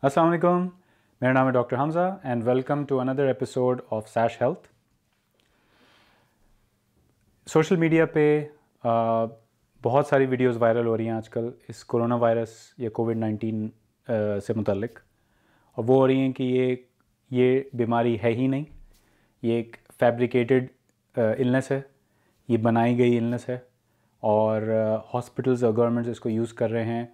अस्सलाम वालेकुम, मेरा नाम है doctor Hamza and welcome to another episode of Sash health. Social media पे बहुत सारी वीडियोस वायरल हो रही हैं आजकल इस कोरोना वायरस या कोविड-19 से मुतल्लिक, और वो हो रही हैं कि ये बीमारी है ही नहीं, ये एक फैब्रिकेटेड इलनेस है, ये बनाई गई इलनेस है और हॉस्पिटल्स और गवर्नमेंट्स इसको यूज़ कर रहे हैं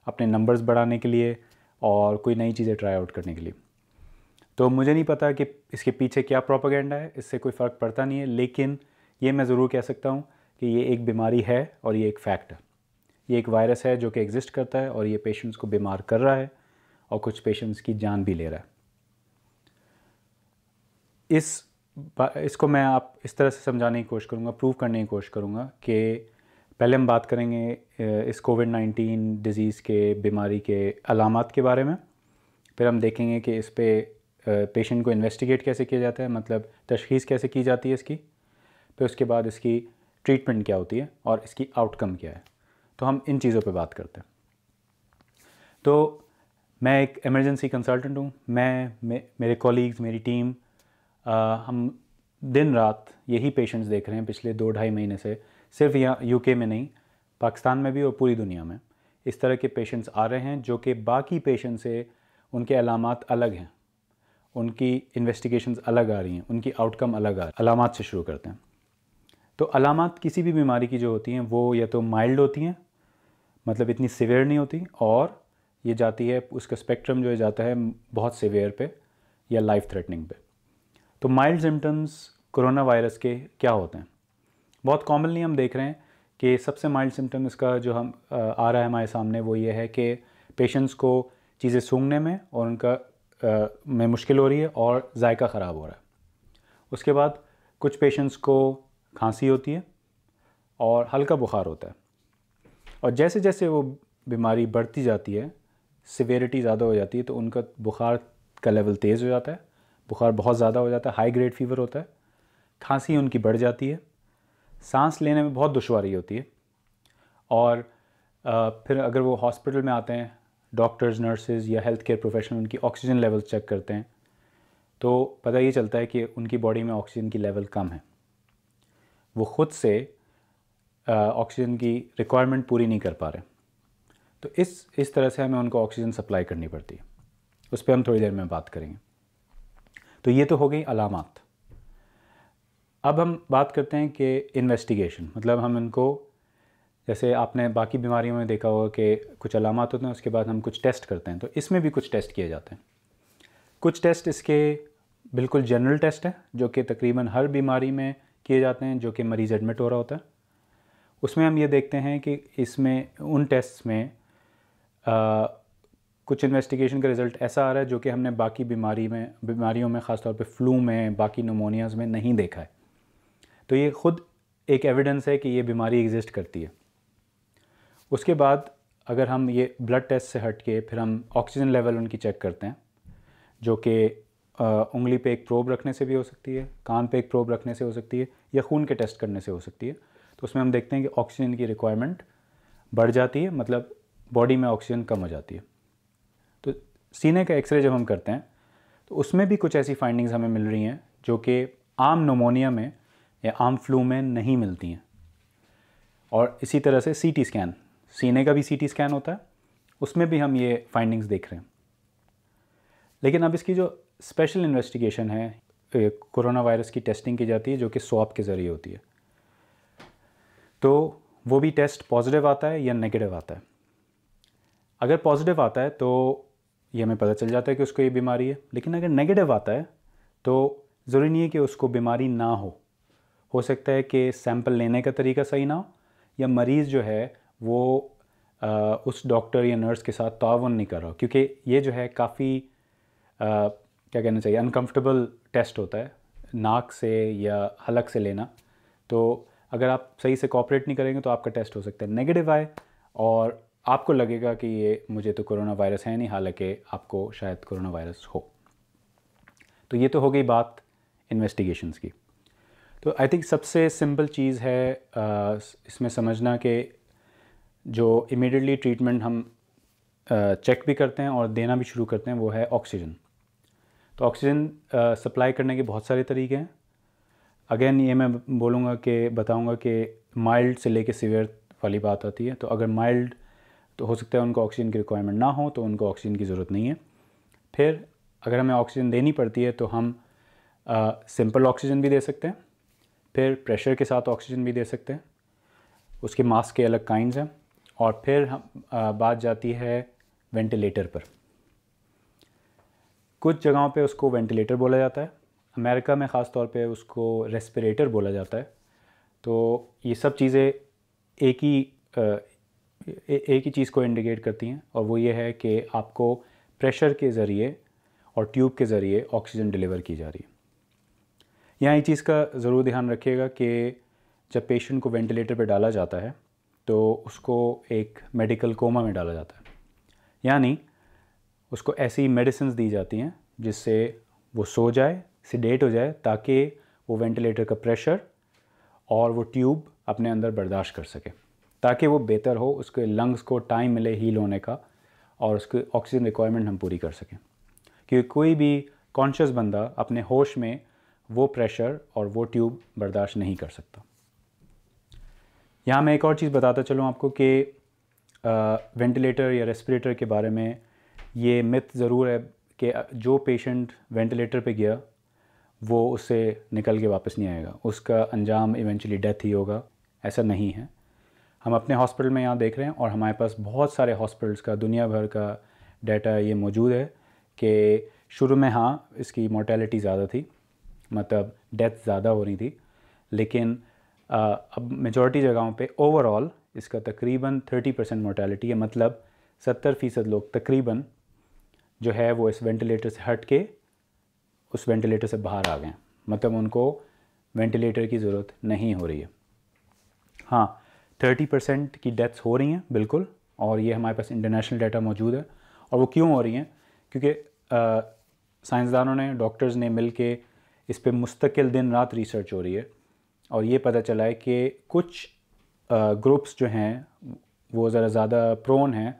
अपने नंबर्स बढ़ाने के लिए और कोई नई चीज़ें ट्राई आउट करने के लिए। तो मुझे नहीं पता कि इसके पीछे क्या प्रोपेगेंडा है, इससे कोई फ़र्क पड़ता नहीं है, लेकिन ये मैं ज़रूर कह सकता हूँ कि ये एक बीमारी है और ये एक फैक्ट है। ये एक वायरस है जो कि एग्ज़िस्ट करता है और ये पेशेंट्स को बीमार कर रहा है और कुछ पेशेंट्स की जान भी ले रहा है। इसको मैं आप इस तरह से समझाने की कोशिश करूँगा, प्रूव करने की कोशिश करूँगा कि पहले हम बात करेंगे इस कोविड-19 डिज़ीज़ के बीमारी के अलामात के बारे में। फिर हम देखेंगे कि इस पे पेशेंट को इन्वेस्टिगेट कैसे किया जाता है, मतलब तशख़ीस कैसे की जाती है इसकी। फिर उसके बाद इसकी ट्रीटमेंट क्या होती है और इसकी आउटकम क्या है। तो हम इन चीज़ों पे बात करते हैं। तो मैं एक इमरजेंसी कंसल्टेंट हूँ। मेरे कॉलीग्स, मेरी टीम, हम दिन रात यही पेशेंट्स देख रहे हैं पिछले 2-2.5 महीने से। सिर्फ यहाँ यूके में नहीं, पाकिस्तान में भी और पूरी दुनिया में इस तरह के पेशेंट्स आ रहे हैं जो कि बाकी पेशेंट से उनके अलामात अलग हैं, उनकी इन्वेस्टिगेशंस अलग आ रही हैं, उनकी आउटकम अलग आ रही है। अलामात से शुरू करते हैं। तो अलामात किसी भी बीमारी की जो होती हैं वो या तो माइल्ड होती हैं, मतलब इतनी सीवियर नहीं होती, और ये जाती है, उसका स्पेक्ट्रम जो है जाता है बहुत सीवियर पे या लाइफ थ्रेटनिंग पे। तो माइल्ड सिम्टम्स कोरोना वायरस के क्या होते हैं? बहुत कॉमनली हम देख रहे हैं कि सबसे माइल्ड सिम्टम इसका जो हम आ रहा है हमारे सामने वो ये है कि पेशेंट्स को चीज़ें सूंघने में और उनका में मुश्किल हो रही है और जायका ख़राब हो रहा है। उसके बाद कुछ पेशेंट्स को खांसी होती है और हल्का बुखार होता है, और जैसे जैसे वो बीमारी बढ़ती जाती है, सिवियरिटी ज़्यादा हो जाती है, तो उनका बुखार का लेवल तेज़ हो जाता है, बुखार बहुत ज़्यादा हो जाता है, हाई ग्रेड फीवर होता है, खांसी उनकी बढ़ जाती है, सांस लेने में बहुत दुश्वारी होती है, और फिर अगर वो हॉस्पिटल में आते हैं, डॉक्टर्स, नर्सेज या हेल्थ केयर प्रोफेशनल उनकी ऑक्सीजन लेवल चेक करते हैं, तो पता ये चलता है कि उनकी बॉडी में ऑक्सीजन की लेवल कम है। वो ख़ुद से ऑक्सीजन की रिक्वायरमेंट पूरी नहीं कर पा रहे। तो इस तरह से हमें उनको ऑक्सीजन सप्लाई करनी पड़ती है। उस पर हम थोड़ी देर में बात करेंगे। तो ये तो हो गई अलामात। अब हम बात करते हैं कि इन्वेस्टिगेशन, मतलब हम इनको, जैसे आपने बाकी बीमारियों में देखा होगा कि कुछ अलामात होते हैं, उसके बाद हम कुछ टेस्ट करते हैं, तो इसमें भी कुछ टेस्ट किए जाते हैं। कुछ टेस्ट इसके बिल्कुल जनरल टेस्ट हैं जो कि तकरीबन हर बीमारी में किए जाते हैं जो कि मरीज़ एडमिट हो रहा होता है। उसमें हम ये देखते हैं कि इसमें उन टेस्ट में कुछ इन्वेस्टिगेशन का रिज़ल्ट ऐसा आ रहा है जो कि हमने बाकी बीमारियों में, ख़ास तौर पे फ्लू में, बाकी निमोनियाज़ में नहीं देखा है। तो ये ख़ुद एक एविडेंस है कि ये बीमारी एग्जिस्ट करती है। उसके बाद अगर हम ये ब्लड टेस्ट से हट के फिर हम ऑक्सीजन लेवल उनकी चेक करते हैं, जो कि उंगली पे एक प्रोब रखने से भी हो सकती है, कान पे एक प्रोब रखने से हो सकती है, या खून के टेस्ट करने से हो सकती है। तो उसमें हम देखते हैं कि ऑक्सीजन की रिक्वायरमेंट बढ़ जाती है, मतलब बॉडी में ऑक्सीजन कम हो जाती है। तो सीने का एक्सरे जब हम करते हैं तो उसमें भी कुछ ऐसी फाइंडिंग्स हमें मिल रही हैं जो कि आम निमोनिया में या आम फ्लू में नहीं मिलती हैं। और इसी तरह से सीटी स्कैन, सीने का भी सीटी स्कैन होता है, उसमें भी हम ये फाइंडिंग्स देख रहे हैं। लेकिन अब इसकी जो स्पेशल इन्वेस्टिगेशन है, कोरोना वायरस की टेस्टिंग की जाती है जो कि स्वैब के ज़रिए होती है। तो वो भी टेस्ट पॉजिटिव आता है या नेगेटिव आता है। अगर पॉजिटिव आता है तो ये हमें पता चल जाता है कि उसको ये बीमारी है, लेकिन अगर नेगेटिव आता है तो ज़रूरी नहीं है कि उसको बीमारी ना हो सकता है कि सैंपल लेने का तरीका सही ना हो, या मरीज़ जो है वो उस डॉक्टर या नर्स के साथ ताउन नहीं कर रहा हो, क्योंकि ये जो है काफ़ी क्या कहना चाहिए, अनकम्फर्टेबल टेस्ट होता है नाक से या हलक से लेना। तो अगर आप सही से कोऑपरेट नहीं करेंगे तो आपका टेस्ट हो सकता है नेगेटिव आए और आपको लगेगा कि ये मुझे तो कोरोना वायरस है नहीं, हालांकि आपको शायद कोरोना वायरस हो। तो ये तो हो गई बात इन्वेस्टिगेशंस की। तो आई थिंक सबसे सिंपल चीज़ है इसमें समझना कि जो इमीडिएटली ट्रीटमेंट हम चेक भी करते हैं और देना भी शुरू करते हैं वो है ऑक्सीजन। तो ऑक्सीजन सप्लाई करने के बहुत सारे तरीके हैं। अगेन ये मैं बताऊंगा कि माइल्ड से लेके सीवियर वाली बात आती है। तो अगर माइल्ड तो हो सकता है उनको ऑक्सीजन की रिक्वायरमेंट ना हो, तो उनको ऑक्सीजन की ज़रूरत नहीं है। फिर अगर हमें ऑक्सीजन देनी पड़ती है तो हम सिंपल ऑक्सीजन भी दे सकते हैं, फिर प्रेशर के साथ ऑक्सीजन भी दे सकते हैं। उसके मास्क के अलग काइंड्स हैं। और फिर हम बात जाती है वेंटिलेटर पर। कुछ जगहों पे उसको वेंटिलेटर बोला जाता है, अमेरिका में ख़ास तौर पे उसको रेस्पिरेटर बोला जाता है। तो ये सब चीज़ें एक ही चीज़ को इंडिकेट करती हैं, और वो ये है कि आपको प्रेशर के ज़रिए और ट्यूब के ज़रिए ऑक्सीजन डिलीवर की जा रही है। यहाँ एक चीज़ का ज़रूर ध्यान रखिएगा कि जब पेशेंट को वेंटिलेटर पर डाला जाता है तो उसको एक मेडिकल कोमा में डाला जाता है, यानी उसको ऐसी मेडिसिन दी जाती हैं जिससे वो सो जाए, सिडेट हो जाए, ताकि वो वेंटिलेटर का प्रेशर और वो ट्यूब अपने अंदर बर्दाश्त कर सके, ताकि वो बेहतर हो, उसके लंग्स को टाइम मिले हील होने का और उसकी ऑक्सीजन रिक्वायरमेंट हम पूरी कर सकें। क्योंकि कोई भी कॉन्शियस बंदा अपने होश में वो प्रेशर और वो ट्यूब बर्दाश्त नहीं कर सकता। यहाँ मैं एक और चीज़ बताता चलूँ आपको कि वेंटिलेटर या रेस्पिरेटर के बारे में ये मिथ ज़रूर है कि जो पेशेंट वेंटिलेटर पे गया वो उससे निकल के वापस नहीं आएगा, उसका अंजाम इवेंचुअली डेथ ही होगा। ऐसा नहीं है। हम अपने हॉस्पिटल में यहाँ देख रहे हैं और हमारे पास बहुत सारे हॉस्पिटल्स का दुनिया भर का डाटा ये मौजूद है कि शुरू में हाँ इसकी मोर्टेलिटी ज़्यादा थी, मतलब डेथ ज़्यादा हो रही थी, लेकिन अब मेजॉरिटी जगहों पे ओवरऑल इसका तकरीबन 30% मोर्टेलिटी है। मतलब 70% लोग तकरीबन जो है वो इस वेंटिलेटर से हट के उस वेंटिलेटर से बाहर आ गए, मतलब उनको वेंटिलेटर की ज़रूरत नहीं हो रही है। हाँ, 30% की डेथ्स हो रही हैं बिल्कुल, और ये हमारे पास इंटरनेशनल डाटा मौजूद है। और वो क्यों हो रही हैं? क्योंकि साइंसदानों ने, डॉक्टर्स ने मिल के इस पर मुस्तकिल दिन रात रिसर्च हो रही है, और ये पता चला है कि कुछ ग्रुप्स जो हैं वो ज़रा ज़्यादा प्रोन हैं,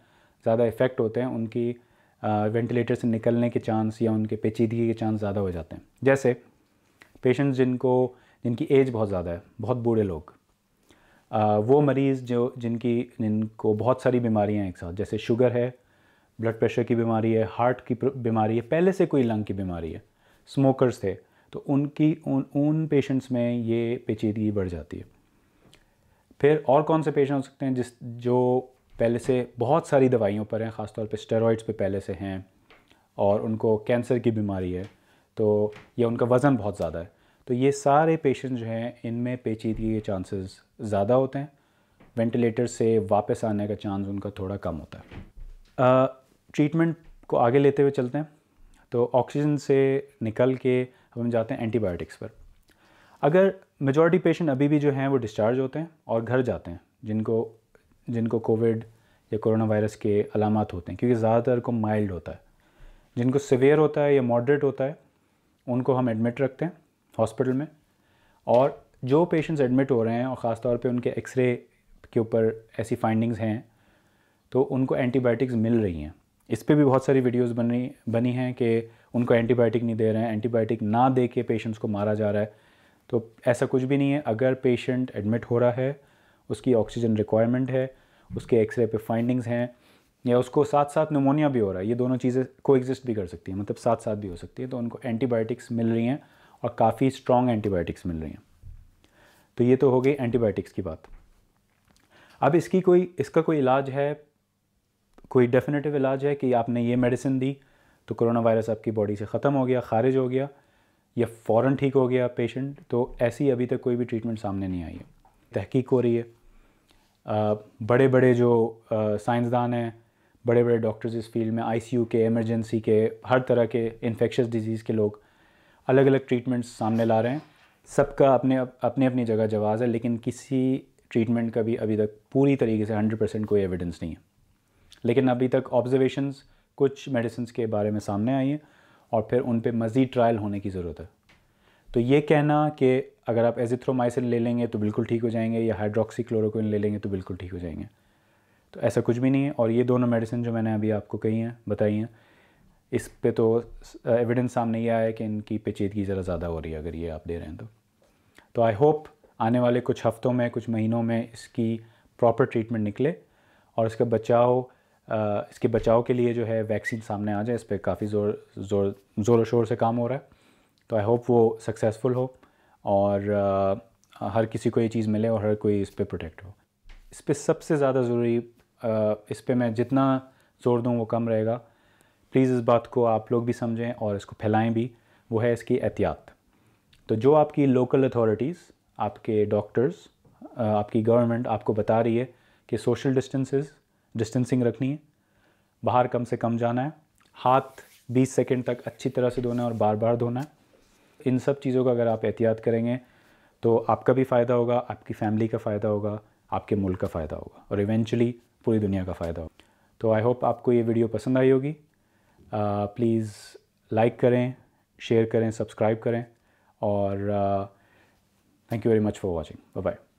ज़्यादा इफ़ेक्ट होते हैं, उनकी वेंटिलेटर से निकलने के चांस या उनके पेचीदगी के चांस ज़्यादा हो जाते हैं। जैसे पेशेंट्स जिनकी एज बहुत ज़्यादा है, बहुत बूढ़े लोग, वो मरीज़ जिनको बहुत सारी बीमारियां हैं एक साथ, जैसे शुगर है, ब्लड प्रेशर की बीमारी है, हार्ट की बीमारी है, पहले से कोई लंग की बीमारी है, स्मोकर्स थे, तो उन पेशेंट्स में ये पेचीदगी बढ़ जाती है। फिर और कौन से पेशेंट हो सकते हैं जो पहले से बहुत सारी दवाइयों पर हैं, ख़ासतौर पे स्टेरॉइड्स पे पहले से हैं, और उनको कैंसर की बीमारी है, तो या उनका वज़न बहुत ज़्यादा है, तो ये सारे पेशेंट जो हैं इनमें पेचीदगी के चांसेस ज़्यादा होते हैं। वेंटिलेटर से वापस आने का चांस उनका थोड़ा कम होता है। ट्रीटमेंट को आगे लेते हुए चलते हैं। तो ऑक्सीजन से निकल के हम जाते हैं एंटीबायोटिक्स पर। अगर मेजॉरिटी पेशेंट अभी भी जो हैं वो डिस्चार्ज होते हैं और घर जाते हैं, जिनको कोविड या कोरोना वायरस के अलामात होते हैं, क्योंकि ज़्यादातर को माइल्ड होता है। जिनको सीवियर होता है या मॉडरेट होता है उनको हम एडमिट रखते हैं हॉस्पिटल में, और जो पेशेंट्स एडमिट हो रहे हैं और ख़ास तौर पे उनके एक्सरे के ऊपर ऐसी फाइंडिंग्स हैं तो उनको एंटीबायोटिक्स मिल रही हैं। इस पे भी बहुत सारी वीडियोस बनी हैं कि उनको एंटीबायोटिक नहीं दे रहे हैं, एंटीबायोटिक ना दे के पेशेंट्स को मारा जा रहा है। तो ऐसा कुछ भी नहीं है। अगर पेशेंट एडमिट हो रहा है, उसकी ऑक्सीजन रिक्वायरमेंट है, उसके एक्सरे पे फाइंडिंग्स हैं, या उसको साथ साथ निमोनिया भी हो रहा है, ये दोनों चीज़ें कोएग्जिस्ट भी कर सकती हैं, मतलब साथ साथ भी हो सकती है, तो उनको एंटीबायोटिक्स मिल रही हैं और काफ़ी स्ट्रॉन्ग एंटीबायोटिक्स मिल रही हैं। तो ये तो हो गई एंटीबायोटिक्स की बात। अब इसका कोई इलाज है, कोई डेफिनेटिव इलाज है कि आपने ये मेडिसिन दी तो कोरोना वायरस आपकी बॉडी से ख़त्म हो गया, खारिज हो गया, या फ़ौरन ठीक हो गया पेशेंट? तो ऐसी अभी तक कोई भी ट्रीटमेंट सामने नहीं आई है। तहकीक हो रही है, बड़े बड़े जो साइंसदान हैं, बड़े बड़े डॉक्टर्स इस फील्ड में, आईसीयू के, इमरजेंसी के, हर तरह के इन्फेक्शस डिजीज़ के लोग अलग अलग ट्रीटमेंट्स सामने ला रहे हैं। सबका अपने अपनी जगह जवाज़ है, लेकिन किसी ट्रीटमेंट का भी अभी तक पूरी तरीके से 100% कोई एविडेंस नहीं है। लेकिन अभी तक ऑब्जर्वेशंस कुछ मेडिसिन के बारे में सामने आई हैं और फिर उन पे मज़ीद ट्रायल होने की ज़रूरत है। तो ये कहना कि अगर आप एजिथ्रोमाइसिन ले लेंगे तो बिल्कुल ठीक हो जाएंगे, या हाइड्रोक्सीक्लोरोक्विन ले लेंगे तो बिल्कुल ठीक हो जाएंगे, तो ऐसा कुछ भी नहीं है। और ये दोनों मेडिसिन जो मैंने अभी आपको कही हैं, बताई हैं, इस पे तो एविडेंस सामने ये आया है कि इनकी पेचीदगी ज़रा ज़्यादा हो रही है अगर ये आप दे रहे हैं तो आई होप आने वाले कुछ हफ्तों में, कुछ महीनों में इसकी प्रॉपर ट्रीटमेंट निकले और इसके बचाव के लिए जो है वैक्सीन सामने आ जाए। इस पर काफ़ी ज़ोर शोर से काम हो रहा है, तो आई होप वो सक्सेसफुल हो और हर किसी को ये चीज़ मिले और हर कोई इस पर प्रोटेक्ट हो। इस पर सबसे ज़्यादा ज़रूरी, इस पर मैं जितना ज़ोर दूँ वो कम रहेगा। प्लीज़ इस बात को आप लोग भी समझें और इसको फैलाएं भी, वो है इसकी एहतियात। तो जो आपकी लोकल अथॉरिटीज़, आपके डॉक्टर्स, आपकी गवर्नमेंट आपको बता रही है कि सोशल डिस्टेंसिंग रखनी है, बाहर कम से कम जाना है, हाथ 20 सेकंड तक अच्छी तरह से धोना है और बार बार धोना है, इन सब चीज़ों का अगर आप एहतियात करेंगे तो आपका भी फ़ायदा होगा, आपकी फैमिली का फ़ायदा होगा, आपके मुल्क का फ़ायदा होगा और इवेंचुअली पूरी दुनिया का फ़ायदा होगा। तो आई होप आपको ये वीडियो पसंद आई होगी। प्लीज़ लाइक करें, शेयर करें, सब्सक्राइब करें और thank you very much for watching. Bye bye.